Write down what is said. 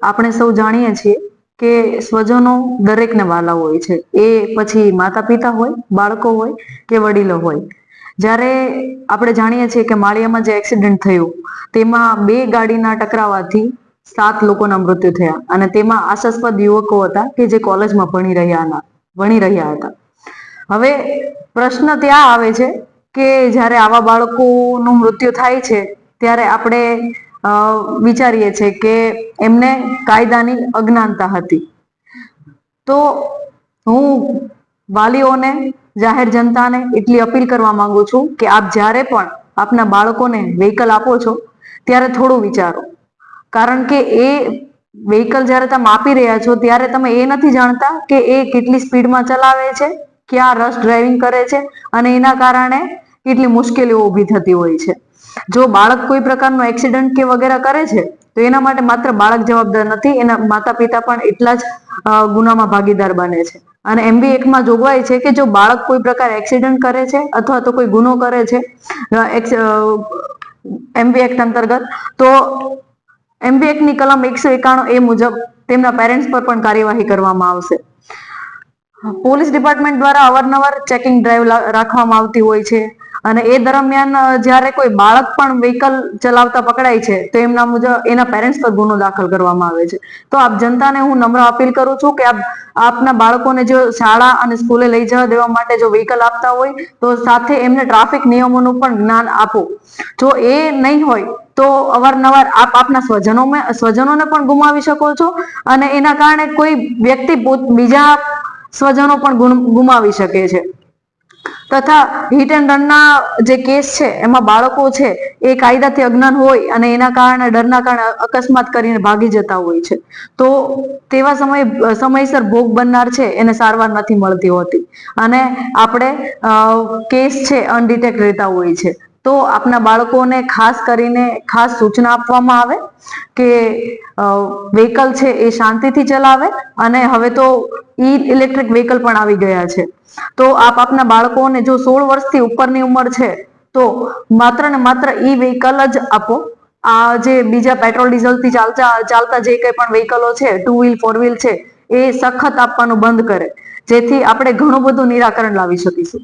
આપણે સૌ જાણીએ છીએ કે સ્વજનો દરેકને વાલા હોય છે, એ પછી માતા પિતા હોય, બાળકો હોય કે વડીલો હોય. જ્યારે આપણે જાણીએ છીએ કે માળિયામાં જે એક્સિડન્ટ થયું તેમાં બે ગાડીના ટકરાવાથી 7 લોકોના મૃત્યુ થયા અને તેમાં આશાસ્પદ યુવકો હતા કે જે કોલેજમાં ભણી રહ્યા હતા. હવે પ્રશ્ન ત્યાં આવે છે કે જ્યારે આવા બાળકોનું મૃત્યુ થાય છે ત્યારે આપણે વિચારીએ છીએ કે એમને કાયદાની અજ્ઞાનતા હતી. તો હું વાલીઓને, જાહેર જનતાને એટલી અપીલ કરવા માંગુ છું કે આપ જ્યારે પણ આપના બાળકોને વ્હીકલ આપો છો ત્યારે થોડું વિચારો. કારણ કે એ વ્હીકલ જ્યારે તમે આપી રહ્યા છો ત્યારે તમે એ નથી જાણતા કે એ કેટલી સ્પીડમાં ચલાવે છે, ક્યાં રશ ડ્રાઇવિંગ કરે છે અને એના કારણે કેટલી મુશ્કેલીઓ ઊભી થતી હોય છે. જો બાળક કોઈ પ્રકારનો એક્સિડન્ટ કે વગેરે કરે છે તો એના માટે માત્ર બાળક જવાબદાર નથી, એના માતા પિતા પણ એટલા જ ગુનામાં ભાગીદાર બને છે. અને MB એક્ટમાં જોગવાઈ છે કે જો બાળક કોઈ પ્રકારે એક્સિડન્ટ કરે છે અથવા તો કોઈ ગુનો કરે છે MB એક્ટ અંતર્ગત, તો MB એક્ટની કલમ 191A મુજબ તેમના પેરેન્ટ્સ પર પણ કાર્યવાહી કરવામાં આવશે. પોલીસ ડિપાર્ટમેન્ટ દ્વારા અવારનવાર ચેકિંગ ડ્રાઈવ રાખવામાં આવતી હોય છે અને એ દરમિયાન જ્યારે કોઈ બાળક પણ વ્હીકલ ચલાવતા પકડાય છે તો એમના મુજબ એના પેરેન્ટ્સ પર ગુનો દાખલ કરવામાં આવે છે. તો આપ જનતાને હું નમ્ર અપીલ કરું છું કે આપના બાળકોને જો શાળા અને સ્કૂલે લઈ જવા દેવા માટે જો વ્હીકલ આપતા હોય તો સાથે એમને ટ્રાફિક નિયમોનું પણ જ્ઞાન આપો. જો એ નહીં હોય તો અવારનવાર આપ આપના સ્વજનોને પણ ગુમાવી શકો છો અને એના કારણે કોઈ વ્યક્તિ બીજા સ્વજનો પણ ગુમાવી શકે છે. તથા હિટ એન્ડ રનના જે કેસ છે એમાં બાળકો છે એ કાયદાથી અજ્ઞાન હોય અને એના કારણે ડરના કારણે અકસ્માત કરીને ભાગી જતા હોય છે. તો તેવા સમયસર ભોગ બનનાર છે એને સારવાર નથી મળતી હોતી અને આપણે કેસ છે અનડિટેક્ટ રહેતા હોય છે. તો આપના બાળકોને ખાસ કરીને ખાસ સૂચના આપવામાં આવે કે વ્હીકલ છે એ શાંતિથી ચલાવે. અને હવે તો ઇલેક્ટ્રિક વ્હીકલ પણ આવી ગયા છે, તો આપ આપના બાળકોને જો 16 વર્ષથી ઉપરની ઉંમર છે તો માત્ર ને માત્ર વ્હીકલ જ આપો. આ જે બીજા પેટ્રોલ ડીઝલ થી ચાલતા જે કઈ પણ વ્હીકલો છે, 2 વ્હીલ 4 વ્હીલ છે, એ સખત આપવાનું બંધ કરે, જેથી આપણે ઘણું બધું નિરાકરણ લાવી શકીશું.